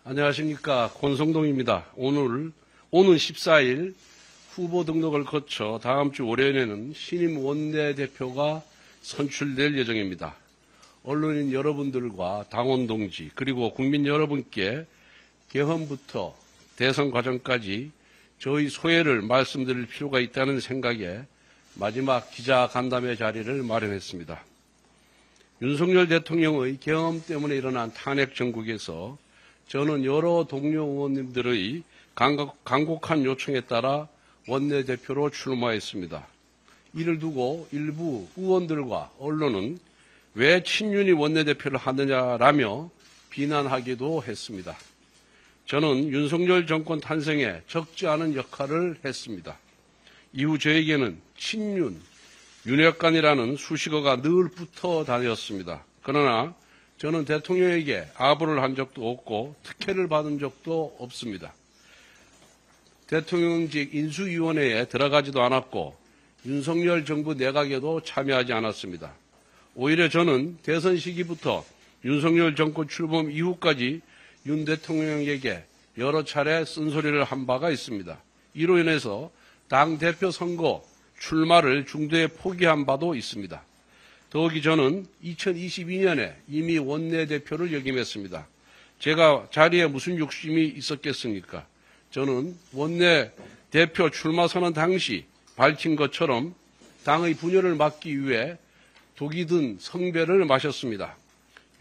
안녕하십니까. 권성동입니다. 오는 14일 후보 등록을 거쳐 다음 주 월요일에는 신임 원내대표가 선출될 예정입니다. 언론인 여러분들과 당원 동지 그리고 국민 여러분께 개헌부터 대선 과정까지 저희 소회를 말씀드릴 필요가 있다는 생각에 마지막 기자간담회 자리를 마련했습니다. 윤석열 대통령의 계엄 때문에 일어난 탄핵 정국에서 저는 여러 동료 의원님들의 간곡한 요청에 따라 원내대표로 출마했습니다. 이를 두고 일부 의원들과 언론은 왜 친윤이 원내대표를 하느냐라며 비난하기도 했습니다. 저는 윤석열 정권 탄생에 적지 않은 역할을 했습니다. 이후 저에게는 친윤, 윤핵관이라는 수식어가 늘 붙어 다녔습니다. 그러나 저는 대통령에게 아부를 한 적도 없고 특혜를 받은 적도 없습니다. 대통령직 인수위원회에 들어가지도 않았고 윤석열 정부 내각에도 참여하지 않았습니다. 오히려 저는 대선 시기부터 윤석열 정권 출범 이후까지 윤 대통령에게 여러 차례 쓴소리를 한 바가 있습니다. 이로 인해서 당대표 선거 출마를 중도에 포기한 바도 있습니다. 더욱이 저는 2022년에 이미 원내대표를 역임했습니다. 제가 자리에 무슨 욕심이 있었겠습니까? 저는 원내대표 출마 선언 당시 밝힌 것처럼 당의 분열을 막기 위해 독이 든 성배를 마셨습니다.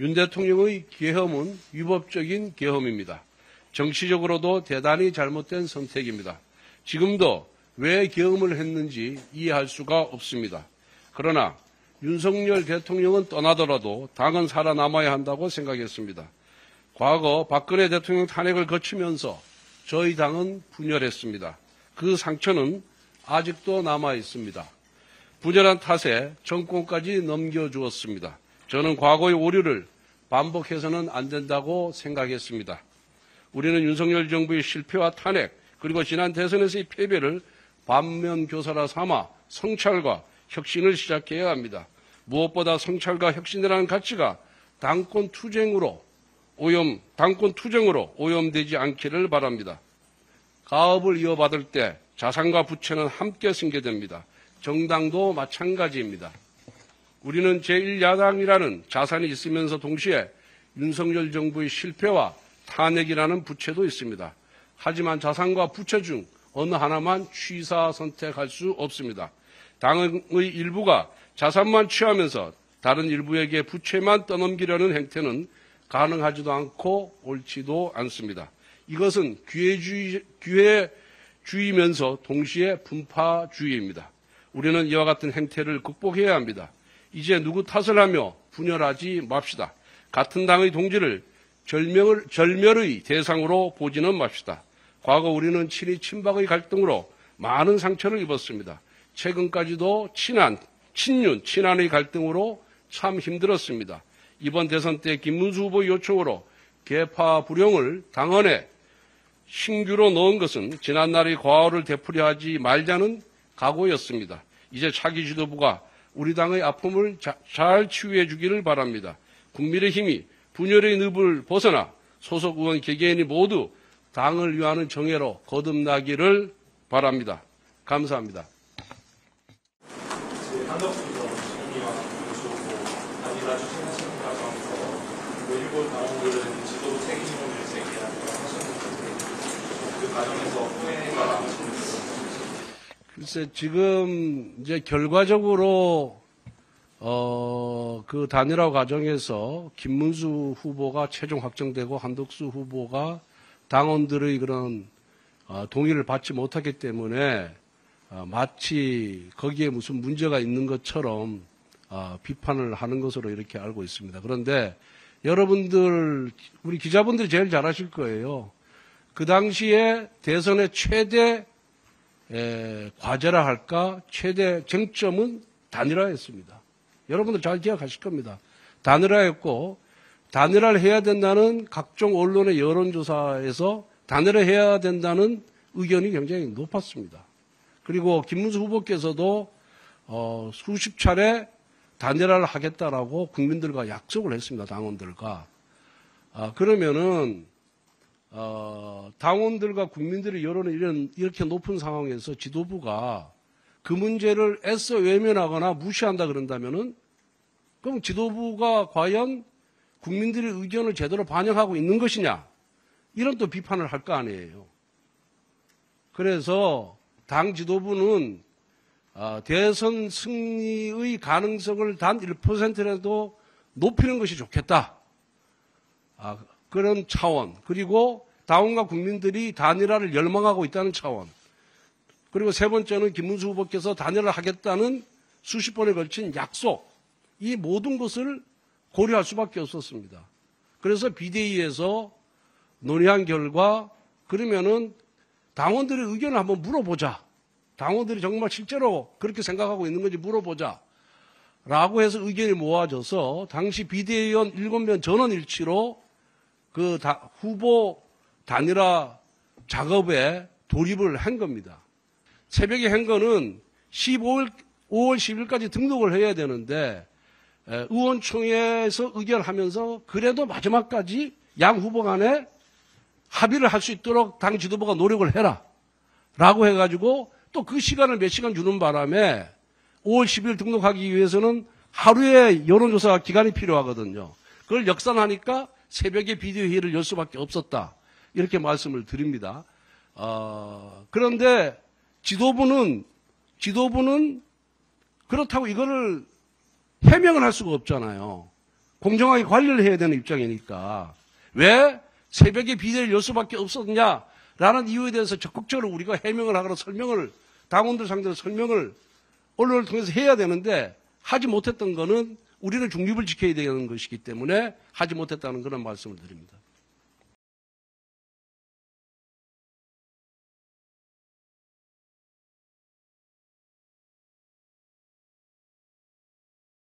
윤 대통령의 계엄은 위법적인 계엄입니다. 정치적으로도 대단히 잘못된 선택입니다. 지금도 왜 계엄을 했는지 이해할 수가 없습니다. 그러나 윤석열 대통령은 떠나더라도 당은 살아남아야 한다고 생각했습니다. 과거 박근혜 대통령 탄핵을 거치면서 저희 당은 분열했습니다. 그 상처는 아직도 남아 있습니다. 분열한 탓에 정권까지 넘겨주었습니다. 저는 과거의 오류를 반복해서는 안 된다고 생각했습니다. 우리는 윤석열 정부의 실패와 탄핵 그리고 지난 대선에서의 패배를 반면교사라 삼아 성찰과 혁신을 시작해야 합니다. 무엇보다 성찰과 혁신이라는 가치가 당권 투쟁으로 오염되지 않기를 바랍니다. 가업을 이어받을 때 자산과 부채는 함께 승계됩니다. 정당도 마찬가지입니다. 우리는 제1야당이라는 자산이 있으면서 동시에 윤석열 정부의 실패와 탄핵이라는 부채도 있습니다. 하지만 자산과 부채 중 어느 하나만 취사 선택할 수 없습니다. 당의 일부가 자산만 취하면서 다른 일부에게 부채만 떠넘기려는 행태는 가능하지도 않고 옳지도 않습니다. 이것은 기회주의면서 동시에 분파주의입니다. 우리는 이와 같은 행태를 극복해야 합니다. 이제 누구 탓을 하며 분열하지 맙시다. 같은 당의 동지를 절멸의 대상으로 보지는 맙시다. 과거 우리는 친이 친박의 갈등으로 많은 상처를 입었습니다. 최근까지도 친윤, 친한의 갈등으로 참 힘들었습니다. 이번 대선 때 김문수 후보 요청으로 계파 불용을 당헌에 신규로 넣은 것은 지난날의 과오를 되풀이하지 말자는 각오였습니다. 이제 차기 지도부가 우리 당의 아픔을 잘 치유해 주기를 바랍니다. 국민의힘이 분열의 늪을 벗어나 소속 의원 개개인이 모두 당을 위하는 정예로 거듭나기를 바랍니다. 감사합니다. 한덕수부터 정리와 조고 단일화 추진하시는 과정에서 일본 당원들은 지도부 책임론을 제기하셨는데 그 과정에서 후회가 남으시는 글쎄 지금 이제 결과적으로 그 단일화 과정에서 김문수 후보가 최종 확정되고 한덕수 후보가 당원들의 그런 동의를 받지 못하기 때문에 마치 거기에 무슨 문제가 있는 것처럼 비판을 하는 것으로 이렇게 알고 있습니다. 그런데 여러분들, 우리 기자분들이 제일 잘 아실 거예요. 그 당시에 대선의 최대 과제라 할까, 최대 쟁점은 단일화였습니다. 여러분들 잘 기억하실 겁니다. 단일화였고, 단일화를 해야 된다는 각종 언론의 여론조사에서 단일화 해야 된다는 의견이 굉장히 높았습니다. 그리고 김문수 후보께서도 수십 차례 단일화를 하겠다라고 국민들과 약속을 했습니다. 당원들과. 그러면은 당원들과 국민들의 여론이 이렇게 높은 상황에서 지도부가 그 문제를 애써 외면하거나 무시한다 그런다면은 그럼 지도부가 과연 국민들의 의견을 제대로 반영하고 있는 것이냐? 이런 또 비판을 할 거 아니에요. 그래서 당 지도부는 대선 승리의 가능성을 단 1%라도 높이는 것이 좋겠다. 그런 차원, 그리고 당원과 국민들이 단일화를 열망하고 있다는 차원, 그리고 세 번째는 김문수 후보께서 단일화를 하겠다는 수십 번에 걸친 약속, 이 모든 것을 고려할 수밖에 없었습니다. 그래서 비대위에서 논의한 결과 그러면은 당원들의 의견을 한번 물어보자. 당원들이 정말 실제로 그렇게 생각하고 있는 건지 물어보자. 라고 해서 의견이 모아져서 당시 비대위원 7명 전원 일치로 그 후보 단일화 작업에 돌입을 한 겁니다. 새벽에 한 거는 5월 10일까지 등록을 해야 되는데 의원총회에서 의결하면서 그래도 마지막까지 양 후보 간에 합의를 할 수 있도록 당 지도부가 노력을 해라. 라고 해가지고 또 그 시간을 몇 시간 주는 바람에 5월 10일 등록하기 위해서는 하루의 여론조사 기간이 필요하거든요. 그걸 역산하니까 새벽에 비대위회의를 열 수밖에 없었다. 이렇게 말씀을 드립니다. 그런데 지도부는 그렇다고 이거를 해명을 할 수가 없잖아요. 공정하게 관리를 해야 되는 입장이니까. 왜 새벽에 비대위를 열 수밖에 없었냐라는 이유에 대해서 적극적으로 우리가 해명을 하거나 설명을, 당원들 상대로 설명을 언론을 통해서 해야 되는데 하지 못했던 거는 우리는 중립을 지켜야 되는 것이기 때문에 하지 못했다는 그런 말씀을 드립니다.